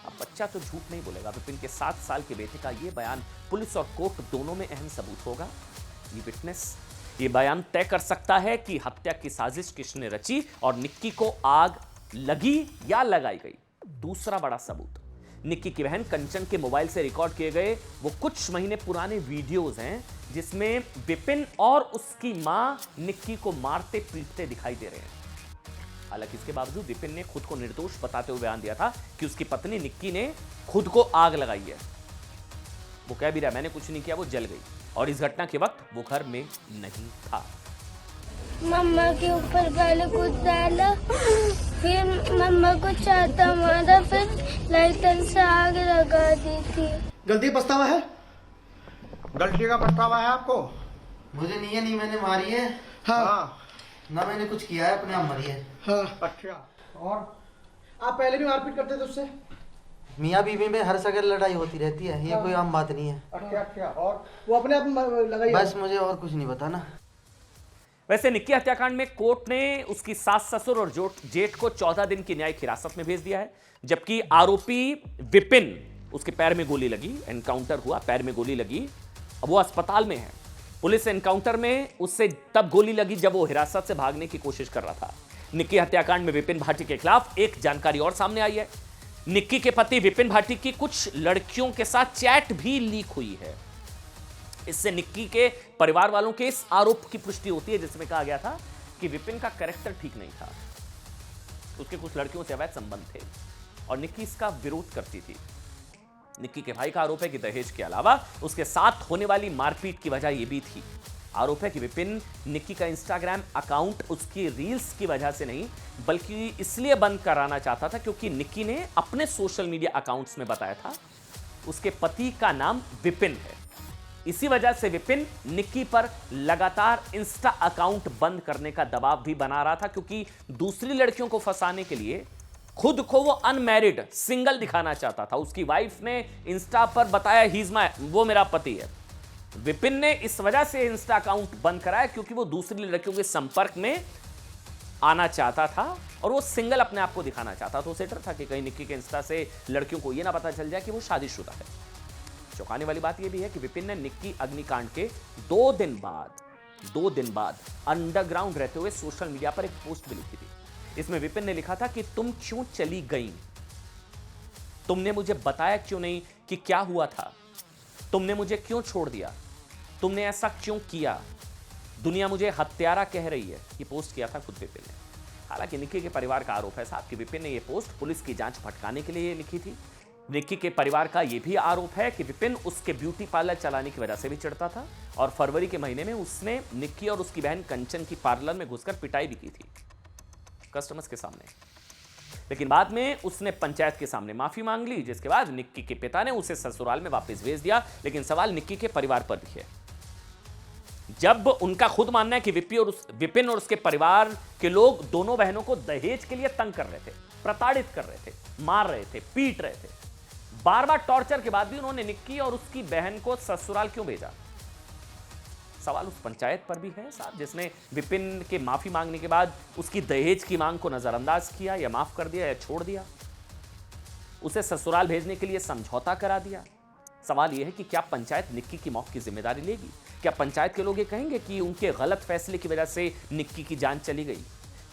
अब बच्चा तो झूठ नहीं बोलेगा। विपिन के 7 साल के बेटे का यह बयान पुलिस और कोर्ट दोनों में अहम सबूत होगा। ये विटनेस ये बयान तय कर सकता है कि हत्या की साजिश किसने रची और निक्की को आग लगी या लगाई गई। दूसरा बड़ा सबूत निक्की की बहन कंचन के मोबाइल से रिकॉर्ड किए गए वो कुछ महीने पुराने वीडियोस हैं, जिसमें विपिन और उसकी मां निक्की को मारते पीटते दिखाई दे रहे हैं। हालांकि इसके बावजूद विपिन ने खुद को निर्दोष बताते हुए बयान दिया था कि उसकी पत्नी निक्की ने खुद को आग लगाई है। वो कह भी रहा मैंने कुछ नहीं किया, वो जल गई और इस घटना के वक्त वो घर में नहीं था।
मम्मा के ऊपर पहले कुछ डाला, फिर मम्मा को चाटा मारा, फिर लाइटर से आग लगा दी थी।
गलती पछतावा है?
गलती का पछतावा है आपको?
मुझे नहीं मैंने मारी है।
हाँ।
ना मैंने कुछ किया है, अपने आप मरी है।
हाँ। अच्छा। और आप पहले भी मारपीट करते थे उससे?
मियाँ बीवी में हर जगह लड़ाई होती रहती है, ये कोई आम बात नहीं है।
अच्छा। और वो अपने आप लगाई?
बस मुझे और कुछ नहीं पता ना।
वैसे निक्की हत्याकांड में कोर्ट ने उसकी सास ससुर और जेठ को 14 दिन की न्यायिक हिरासत में भेज दिया है, जबकि आरोपी विपिन, उसके पैर में गोली लगी, एनकाउंटर हुआ, पैर में गोली लगी, अब वो अस्पताल में है। पुलिस एनकाउंटर में उससे तब गोली लगी जब वो हिरासत से भागने की कोशिश कर रहा था। निक्की हत्याकांड में विपिन भाटी के खिलाफ एक जानकारी और सामने आई है। निक्की के पति विपिन भाटी की कुछ लड़कियों के साथ चैट भी लीक हुई है। इससे निक्की के परिवार वालों के इस आरोप की पुष्टि होती है, जिसमें कहा गया था कि विपिन का कैरेक्टर ठीक नहीं था, उसके कुछ लड़कियों से अवैध संबंध थे और निक्की इसका विरोध करती थी। निक्की के भाई का आरोप है कि दहेज के अलावा उसके साथ होने वाली मारपीट की वजह यह भी थी। आरोप है कि विपिन निक्की का इंस्टाग्राम अकाउंट उसकी रील्स की वजह से नहीं, बल्कि इसलिए बंद कराना चाहता था क्योंकि निक्की ने अपने सोशल मीडिया अकाउंट्स में बताया था उसके पति का नाम विपिन है। इसी वजह से विपिन निक्की पर लगातार इंस्टा अकाउंट बंद करने का दबाव भी बना रहा था, क्योंकि दूसरी लड़कियों को फंसाने के लिए खुद को वो अनमैरिड, सिंगल दिखाना चाहता था। उसकी वाइफ ने इंस्टा पर बताया ही वो मेरा पति है। विपिन ने इस वजह से इंस्टा अकाउंट बंद कराया क्योंकि वो दूसरी लड़कियों के संपर्क में आना चाहता था और वो सिंगल अपने आप को दिखाना चाहता था। उसे डर था कि कहीं निक्की के इंस्टा से लड़कियों को ये ना पता चल जाए कि वो शादीशुदा है। चौंकाने वाली बात यह भी है कि विपिन ने निक्की अग्निकांड के 2 दिन बाद अंडरग्राउंड रहते हुए सोशल मीडिया पर एक पोस्ट भी लिखी थी। इसमें विपिन ने लिखा था कि तुम क्यों चली गई, तुमने मुझे बताया क्यों नहीं कि क्या हुआ था, तुमने मुझे क्यों छोड़ दिया, तुमने ऐसा क्यों किया, दुनिया मुझे हत्यारा कह रही है। ये पोस्ट किया था खुद विपिन ने। हालांकि निक्की के परिवार का आरोप है साहब कि विपिन ने यह पोस्ट पुलिस की जांच भटकाने के लिए लिखी थी। निक्की के परिवार का यह भी आरोप है कि विपिन उसके ब्यूटी पार्लर चलाने की वजह से भी चिढ़ता था और फरवरी के महीने में उसने निक्की और उसकी बहन कंचन की पार्लर में घुसकर पिटाई भी की थी कस्टमर्स के सामने। लेकिन बाद में उसने पंचायत के सामने माफी मांग ली, जिसके बाद निक्की के पिता ने उसे ससुराल में वापस भेज दिया। लेकिन सवाल निक्की के परिवार पर भी है। जब उनका खुद मानना है कि विपिन और उसके परिवार के लोग दोनों बहनों को दहेज के लिए तंग कर रहे थे, प्रताड़ित कर रहे थे, मार रहे थे, पीट रहे थे, बार बार टॉर्चर के बाद भी उन्होंने निक्की और उसकी बहन को ससुराल क्यों भेजा? सवाल उस पंचायत पर भी है साहब, जिसने विपिन के माफी मांगने के बाद उसकी दहेज की मांग को नजरअंदाज किया या माफ कर दिया या छोड़ दिया, उसे ससुराल भेजने के लिए समझौता करा दिया। सवाल यह है कि क्या पंचायत निक्की की मौत की जिम्मेदारी लेगी? क्या पंचायत के लोग ये कहेंगे कि उनके गलत फैसले की वजह से निक्की की जान चली गई?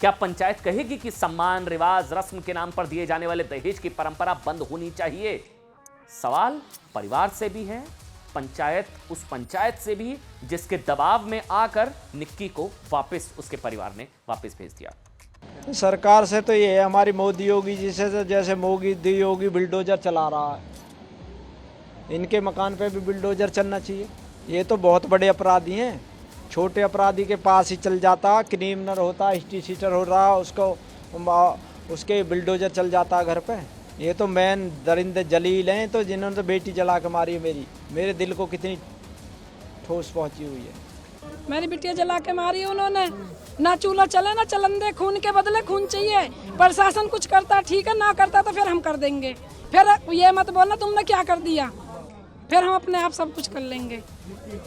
क्या पंचायत कहेगी कि सम्मान, रिवाज, रस्म के नाम पर दिए जाने वाले दहेज की परंपरा बंद होनी चाहिए? सवाल परिवार से भी है, उस पंचायत से भी, जिसके दबाव में आकर निक्की को वापस उसके परिवार ने वापस भेज दिया।
सरकार से तो ये है हमारी मोदी योगी जी से, जैसे मोदी योगी बुलडोजर चला रहा है, इनके मकान पे भी बुलडोजर चलना चाहिए। ये तो बहुत बड़े अपराधी हैं, छोटे अपराधी के पास ही चल जाता, क्रिमिनल होता, हिस्ट्री सीटर हो रहा, उसके बुलडोजर चल जाता घर पे। ये तो मैन दरिंदे जलील हैं, तो जिन्होंने तो बेटी जला के मारी है मेरे दिल को कितनी ठोस पहुंची हुई है।
मेरी बिटिया जला के मारी है उन्होंने। ना चूल्हा चले ना चलन दे, खून के बदले खून चाहिए। प्रशासन कुछ करता ठीक है, ना करता तो फिर हम कर देंगे। फिर ये मत बोलना तुमने क्या कर दिया, फिर हम अपने आप सब कुछ कर लेंगे।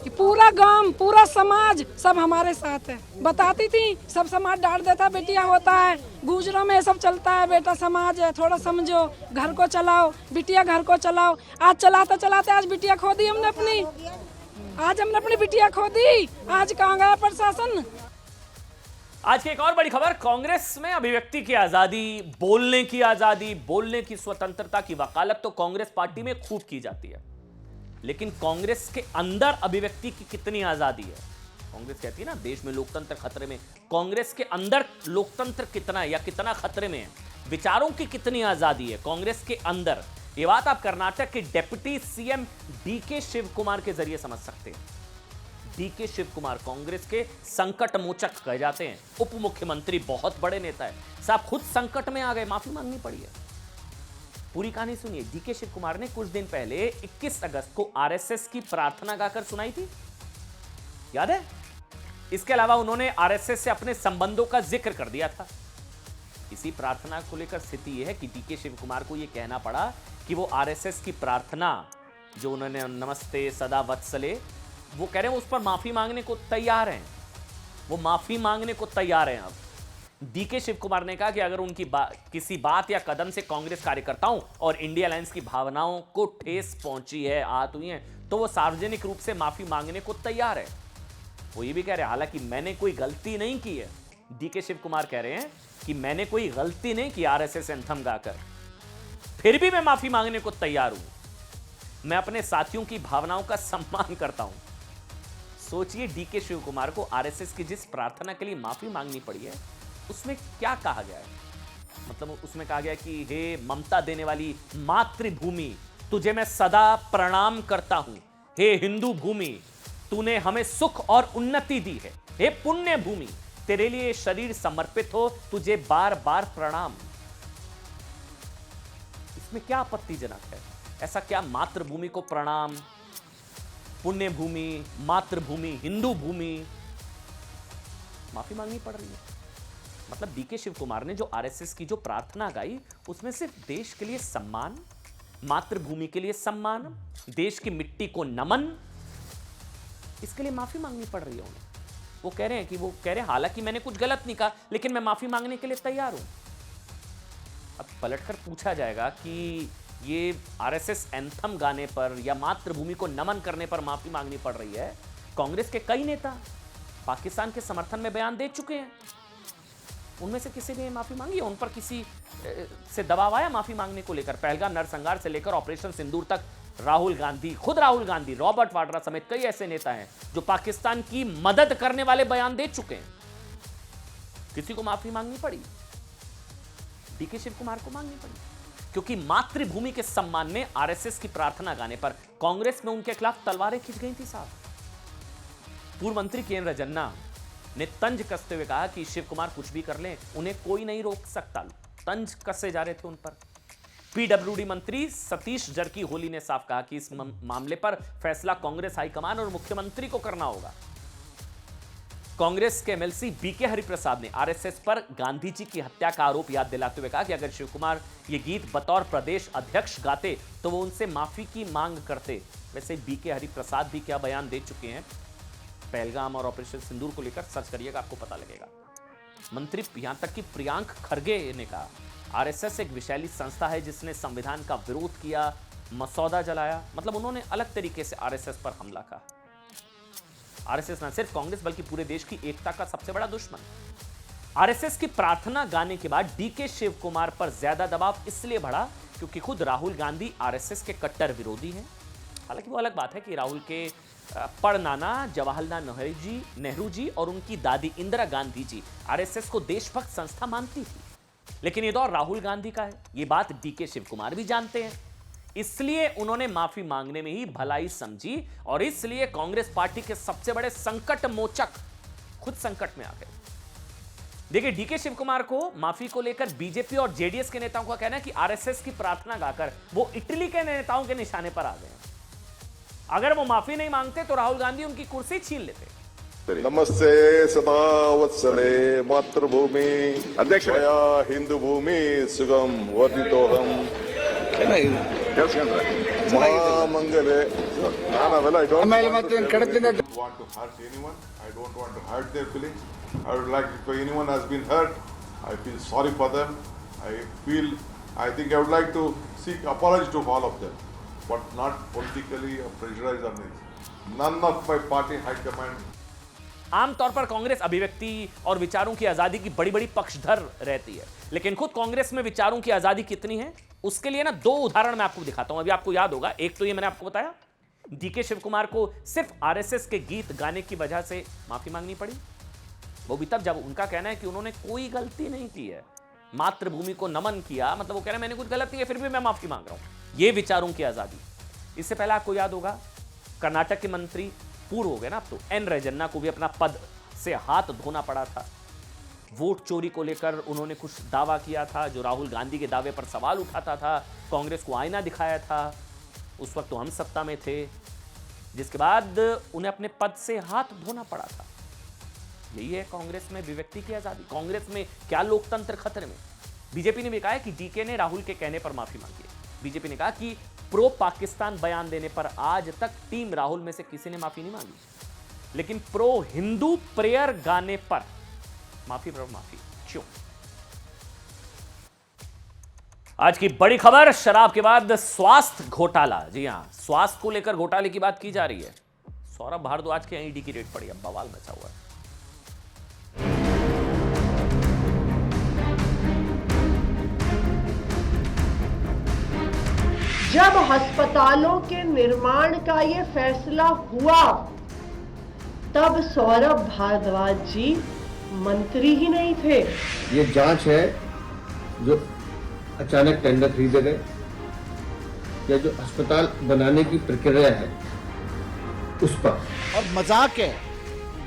कि पूरा गांव, पूरा समाज सब हमारे साथ है। बताती थी, सब समाज डांट देता, बेटिया होता है, गुजरों में सब चलता है, बेटा समाज है, थोड़ा समझो, घर को चलाओ, बिटिया घर को चलाओ। आज चलाते चलाते आज बिटिया खो दी हमने अपनी, आज हमने अपनी बिटिया खो दी। आज कहाँ गया प्रशासन?
आज की एक और बड़ी खबर, कांग्रेस में अभिव्यक्ति की आजादी, बोलने की आजादी, बोलने की स्वतंत्रता की वकालत तो कांग्रेस पार्टी में खूब की जाती है, लेकिन कांग्रेस के अंदर अभिव्यक्ति की कितनी आजादी है? कांग्रेस कहती है ना देश में लोकतंत्र खतरे में, कांग्रेस के अंदर लोकतंत्र कितना है या कितना खतरे में है? विचारों की कितनी आजादी है कांग्रेस के अंदर? ये बात आप कर्नाटक के deputy CM DK Shivakumar के जरिए समझ सकते हैं। डीके शिव कुमार कांग्रेस के संकट मोचक कहे जाते हैं, उप मुख्यमंत्री, बहुत बड़े नेता है साहब, खुद संकट में आ गए, माफी मांगनी पड़ी है। पूरी कहानी सुनिए। डीके शिव कुमार ने कुछ दिन पहले 21 अगस्त को आरएसएस की प्रार्थना गाकर सुनाई थी, याद है? इसके अलावा उन्होंने आरएसएस से अपने संबंधों का जिक्र कर दिया था। इसी प्रार्थना को लेकर स्थिति यह है कि डीके शिव कुमार को यह कहना पड़ा कि वो आरएसएस की प्रार्थना जो उन्होंने नमस्ते सदा वत्सले, वो कह रहे हैं उस पर माफी मांगने को तैयार हैं, वो माफी मांगने को तैयार हैं। अब डीके शिव कुमार ने कहा कि अगर उनकी किसी बात या कदम से कांग्रेस कार्यकर्ताओं और इंडिया अलायंस की भावनाओं को ठेस पहुंची है, आहत हुई है, तो वो सार्वजनिक रूप से माफी मांगने को तैयार है। वो ये भी कह रहे हैं हालांकि मैंने कोई गलती नहीं की है। डीके शिव कुमार कह रहे हैं कि मैंने कोई गलती नहीं की आरएसएस एंथम गाकर, फिर भी मैं माफी मांगने को तैयार हूं। मैं अपने साथियों की भावनाओं का सम्मान करता हूं। सोचिए डीके शिव कुमार को आरएसएस की जिस प्रार्थना के लिए माफी मांगनी पड़ी है, उसमें क्या कहा गया है? मतलब उसमें कहा गया कि हे ममता देने वाली मातृभूमि, तुझे मैं सदा प्रणाम करता हूं। हे हिंदू भूमि, तूने हमें सुख और उन्नति दी है। हे पुण्य भूमि, तेरे लिए शरीर समर्पित हो, तुझे बार बार प्रणाम। इसमें क्या आपत्तिजनक है? ऐसा क्या मातृभूमि को प्रणाम, पुण्य भूमि, मातृभूमि, हिंदू भूमि, माफी मांगनी पड़ रही है? मतलब डीके शिव कुमार ने जो आरएसएस की जो प्रार्थना गाई, उसमें सिर्फ देश के लिए सम्मान, मातृभूमि के लिए सम्मान, देश की मिट्टी को नमन, इसके लिए माफी मांगनी पड़ रही है उन्हें। वो कह रहे हैं हालांकि मैंने कुछ गलत नहीं कहा, लेकिन मैं माफी मांगने के लिए तैयार हूं। अब पलटकर पूछा जाएगा कि ये आरएसएस एंथम गाने पर या मातृभूमि को नमन करने पर माफी मांगनी पड़ रही है। कांग्रेस के कई नेता पाकिस्तान के समर्थन में बयान दे चुके हैं, उनमें से किसी ने माफी मांगी है? उन पर किसी से दबाव आया माफी मांगने को लेकर? पहलगाम नरसंहार से लेकर ऑपरेशन सिंदूर तक राहुल गांधी, खुद राहुल गांधी, रॉबर्ट वाड्रा समेत कई ऐसे नेता हैं जो पाकिस्तान की मदद करने वाले बयान दे चुके हैं। किसी को माफी मांगनी पड़ी? डीके शिव कुमार को मांगनी पड़ी। क्योंकि मातृभूमि के सम्मान में आरएसएस की प्रार्थना गाने पर कांग्रेस में उनके खिलाफ तलवारें खींच गई थी साहब। पूर्व मंत्री के एन रजन्ना ने तंज कसते हुए कहा कि शिव कुमार कुछ भी कर लें, उन्हें कोई नहीं रोक सकता। तंज कसे जा रहे थे उन पर। पीडब्ल्यूडी मंत्री सतीश जरकीहोली ने साफ कहा कि इस मामले पर फैसला कांग्रेस हाईकमान और मुख्यमंत्री को करना होगा। कांग्रेस के एमएलसी बीके हरिप्रसाद ने आरएसएस पर गांधी जी की हत्या का आरोप याद दिलाते हुए कहा कि अगर शिवकुमार ये गीत बतौर प्रदेश अध्यक्ष गाते तो वो उनसे माफी की मांग करते। वैसे बीके हरिप्रसाद भी क्या बयान दे चुके हैं पहलगाम और ऑपरेशन सिंदूर को लेकर, सर्च करिएगा आपको पता लगेगा। मंत्री यहां तक कि प्रियांक खड़गे ने कहा आरएसएस एक विषैली संस्था है जिसने संविधान का विरोध किया, मसौदा जलाया। मतलब उन्होंने अलग तरीके से आरएसएस पर हमला कहा। आरएसएस न सिर्फ कांग्रेस बल्कि पूरे देश की एकता का सबसे बड़ा दुश्मन। आरएसएस की प्रार्थना गाने के बाद डीके शिव कुमार पर ज्यादा दबाव इसलिए बढ़ा क्योंकि खुद राहुल गांधी आरएसएस के कट्टर विरोधी हैं। हालांकि वो अलग बात है कि राहुल के परनाना जवाहरलाल नेहरू जी और उनकी दादी इंदिरा गांधी जी आरएसएस को देशभक्त संस्था मानती थी, लेकिन ये दौर राहुल गांधी का है। ये बात डीके शिव कुमार भी जानते हैं, इसलिए उन्होंने माफी मांगने में ही भलाई समझी और इसलिए कांग्रेस पार्टी के सबसे बड़े संकट मोचक खुद संकट में आ गए। देखिए, डीके शिव कुमार को माफी को लेकर बीजेपी और जेडीएस के नेताओं का कहना है कि आरएसएस की प्रार्थना गाकर वो इटली के नेताओं के निशाने पर आ गए। अगर वो माफी नहीं मांगते तो राहुल गांधी उनकी कुर्सी छीन लेते।
नमस्ते सदा वत्सले मातृभूमि अध्यक्ष हिंदू भूमि सुगम वर्धितोहम महामंगले I don't want to hurt anyone. I don't want to hurt their feelings. I would like, if anyone has been hurt, I feel sorry for them. I think I would like to seek apology to all of them, but not politically or pressurize on this. None of my party high command.
आमतौर पर कांग्रेस अभिव्यक्ति और विचारों की आजादी की बड़ी बड़ी पक्षधर रहती है, लेकिन खुद कांग्रेस में विचारों की आजादी कितनी है उसके लिए ना दो उदाहरण मैं आपको दिखाता हूं। अभी आपको याद होगा, एक तो ये मैंने आपको बताया डीके शिव कुमार को सिर्फ आरएसएस के गीत गाने की वजह से माफी मांगनी पड़ी, वो भी तब जब उनका कहना है कि उन्होंने कोई गलती नहीं की है, मातृभूमि को नमन किया, मतलब वो कह रहे हैं मैंने कुछ गलत नहीं है फिर भी मैं माफी मांग रहा हूं। ये विचारों की आजादी। इससे पहले आपको याद होगा कर्नाटक के मंत्री पूर्व हो गए ना अब तो, एन रजन्ना को भी अपना पद से हाथ धोना पड़ा था। वोट चोरी को लेकर उन्होंने कुछ दावा किया था जो राहुल गांधी के दावे पर सवाल उठाता था, कांग्रेस को आईना दिखाया था। उस वक्त तो हम सत्ता में थे, जिसके बाद उन्हें अपने पद से हाथ धोना पड़ा था। यही है कांग्रेस में अभिव्यक्ति की आजादी। कांग्रेस में क्या लोकतंत्र खतरे में। बीजेपी ने भी कहा है कि डीके ने राहुल के कहने पर माफी मांगी है। बीजेपी ने कहा कि प्रो पाकिस्तान बयान देने पर आज तक टीम राहुल में से किसी ने माफी नहीं मांगी, लेकिन प्रो हिंदू प्रेयर गाने पर माफी पर माफी क्यों? आज की बड़ी खबर, शराब के बाद स्वास्थ्य घोटाला। जी हां, स्वास्थ्य को लेकर घोटाले की बात की जा रही है। सौरभ भारद्वाज के ईडी की रेड पड़ी, अब बवाल मचा हुआ है।
जब अस्पतालों के निर्माण का ये फैसला हुआ तब सौरभ भारद्वाज जी मंत्री ही नहीं थे।
ये जांच है जो अचानक टेंडर खरीदे गए या जो अस्पताल बनाने की प्रक्रिया है उस पर।
और मजाक है,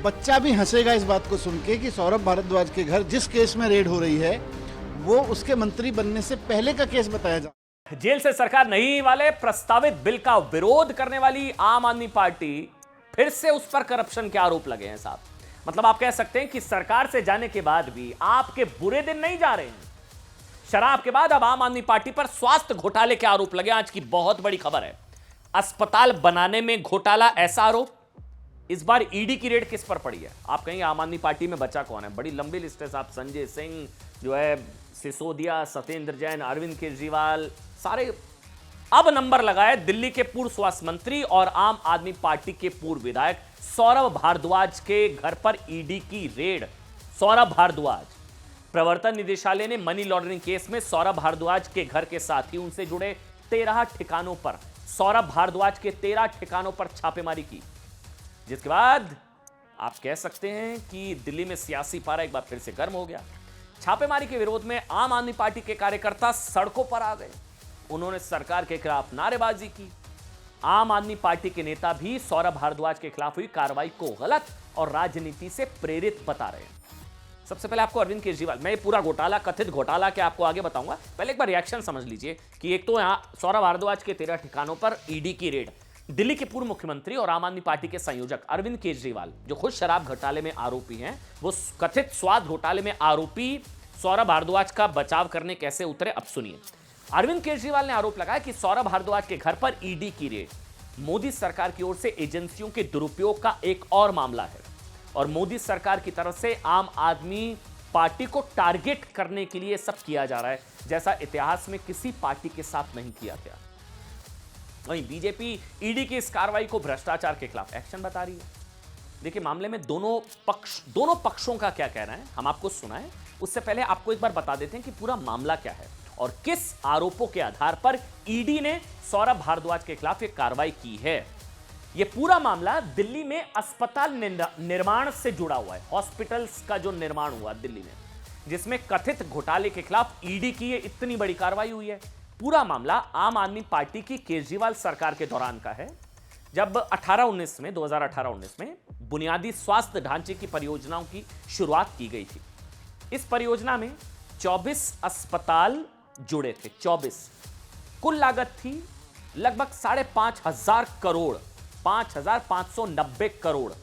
बच्चा भी हंसेगा इस बात को सुन के कि सौरभ भारद्वाज के घर जिस केस में रेड हो रही है वो उसके मंत्री बनने से पहले का केस बताया जा।
जेल से सरकार नहीं वाले प्रस्तावित बिल का विरोध करने वाली आम आदमी पार्टी फिर से उस पर करप्शन के आरोप लगे हैं साहब। मतलब आप कह सकते हैं कि सरकार से जाने के बाद भी आपके बुरे दिन नहीं जा रहे हैं। शराब के बाद अब आम आदमी पार्टी पर स्वास्थ्य घोटाले के आरोप लगे। आज की बहुत बड़ी खबर है, अस्पताल बनाने में घोटाला, ऐसा आरोप। इस बार ईडी की रेड किस पर पड़ी है? आप कहेंगे आम आदमी पार्टी में बचा कौन है? बड़ी लंबी लिस्ट है साहब। संजय सिंह जो है, सिसोदिया, सत्येंद्र जैन, अरविंद केजरीवाल, सारे। अब नंबर लगाए दिल्ली के पूर्व स्वास्थ्य मंत्री और आम आदमी पार्टी के पूर्व विधायक सौरभ भारद्वाज के घर पर ईडी की रेड। सौरभ भारद्वाज, प्रवर्तन निदेशालय ने मनी लॉन्ड्रिंग केस में सौरभ भारद्वाज के घर के साथ ही उनसे जुड़े 13 ठिकानों पर, सौरभ भारद्वाज के 13 ठिकानों पर छापेमारी की, जिसके बाद आप कह सकते हैं कि दिल्ली में सियासी पारा एक बार फिर से गर्म हो गया। छापेमारी के विरोध में आम आदमी पार्टी के कार्यकर्ता सड़कों पर आ गए। उन्होंने सरकार के खिलाफ नारेबाजी की। आम आदमी पार्टी के नेता भी सौरभ भारद्वाज के खिलाफ हुई कार्रवाई को गलत और राजनीति से प्रेरित बता रहे हैं। सबसे पहले आपको अरविंद केजरीवाल, मैं ये पूरा घोटाला, कथित घोटाला के आपको आगे बताऊंगा, पहले एक बार रिएक्शन समझ लीजिए कि एक तो यहां सौरभ भारद्वाज के 13 ठिकानों पर ईडी की रेड। दिल्ली के पूर्व मुख्यमंत्री और आम आदमी पार्टी के संयोजक अरविंद केजरीवाल, जो खुद शराब घोटाले में आरोपी हैं, वो कथित स्वाद घोटाले में आरोपी सौरभ भारद्वाज का बचाव करने कैसे उतरे, अब सुनिए। अरविंद केजरीवाल ने आरोप लगाया कि सौरभ भारद्वाज के घर पर ईडी की रेड मोदी सरकार की ओर से एजेंसियों के दुरुपयोग का एक और मामला है और मोदी सरकार की तरफ से आम आदमी पार्टी को टारगेट करने के लिए सब किया जा रहा है, जैसा इतिहास में किसी पार्टी के साथ नहीं किया गया। वहीं बीजेपी ईडी की इस कार्रवाई को भ्रष्टाचार के खिलाफ एक्शन बता रही है। देखिए, मामले में दोनों पक्षों का क्या कहना है हम आपको सुनाएं, उससे पहले आपको एक बार बता देते हैं कि पूरा मामला क्या है और किस आरोपों के आधार पर ईडी ने सौरभ भारद्वाज के खिलाफ यह कार्रवाई की है। यह पूरा मामला दिल्ली में अस्पताल निर्माण से जुड़ा हुआ है। हॉस्पिटल्स का जो निर्माण हुआ दिल्ली में, जिसमें कथित घोटाले के खिलाफ ईडी की ये इतनी बड़ी कार्रवाई हुई है। पूरा मामला आम आदमी पार्टी की केजरीवाल सरकार के दौरान का है, जब 2018-19 में बुनियादी स्वास्थ्य ढांचे की परियोजनाओं की शुरुआत की गई थी। इस परियोजना में 24 अस्पताल जुड़े थे, 24। कुल लागत थी लगभग 5,500 करोड़, 5,590 करोड़।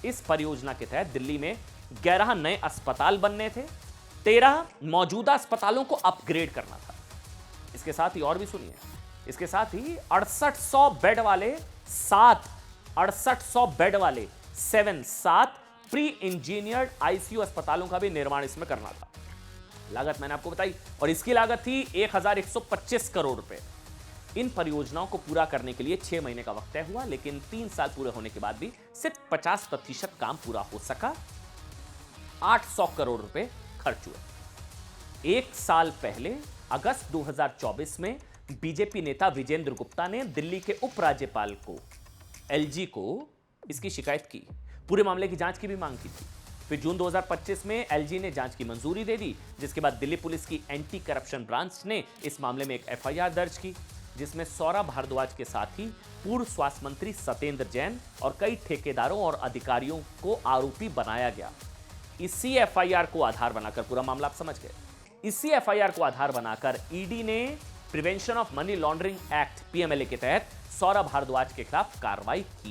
इस परियोजना के तहत दिल्ली में 11 नए अस्पताल बनने थे, 13 मौजूदा अस्पतालों को अपग्रेड करना था। इसके साथ ही और भी सुनिए, इसके साथ ही 6800 बेड वाले 7 प्री इंजीनियर्ड आईसीयू अस्पतालों का भी निर्माण इसमें करना था। लागत मैंने आपको बताई और इसकी लागत थी 1,125 करोड़ रुपए। इन परियोजनाओं को पूरा करने के लिए 6 महीने का वक्त तय हुआ, लेकिन 3 साल पूरे होने के बाद भी सिर्फ 50% काम पूरा हो सका। 800 करोड़ रुपए खर्च हुए। 1 साल पहले अगस्त 2024 में बीजेपी नेता विजेंद्र गुप्ता ने दिल्ली के उपराज्यपाल को, एलजी को, इसकी शिकायत की, पूरे मामले की जांच की भी मांग की थी। फिर जून 2025 में एलजी ने जांच की मंजूरी दे दी, जिसके बाद दिल्ली पुलिस की एंटी करप्शन ब्रांच ने इस मामले में एक एफआईआर दर्ज की, जिसमें सौरभ भारद्वाज के साथ ही पूर्व स्वास्थ्य मंत्री सत्येंद्र जैन और कई ठेकेदारों और अधिकारियों को आरोपी बनाया गया। इसी एफआईआर को आधार बनाकर, पूरा मामला आप समझ गए, इसी एफआईआर को आधार बनाकर ईडी ने prevention of money laundering act PMLA के तहत सौरभ भारद्वाज के खिलाफ कार्रवाई की।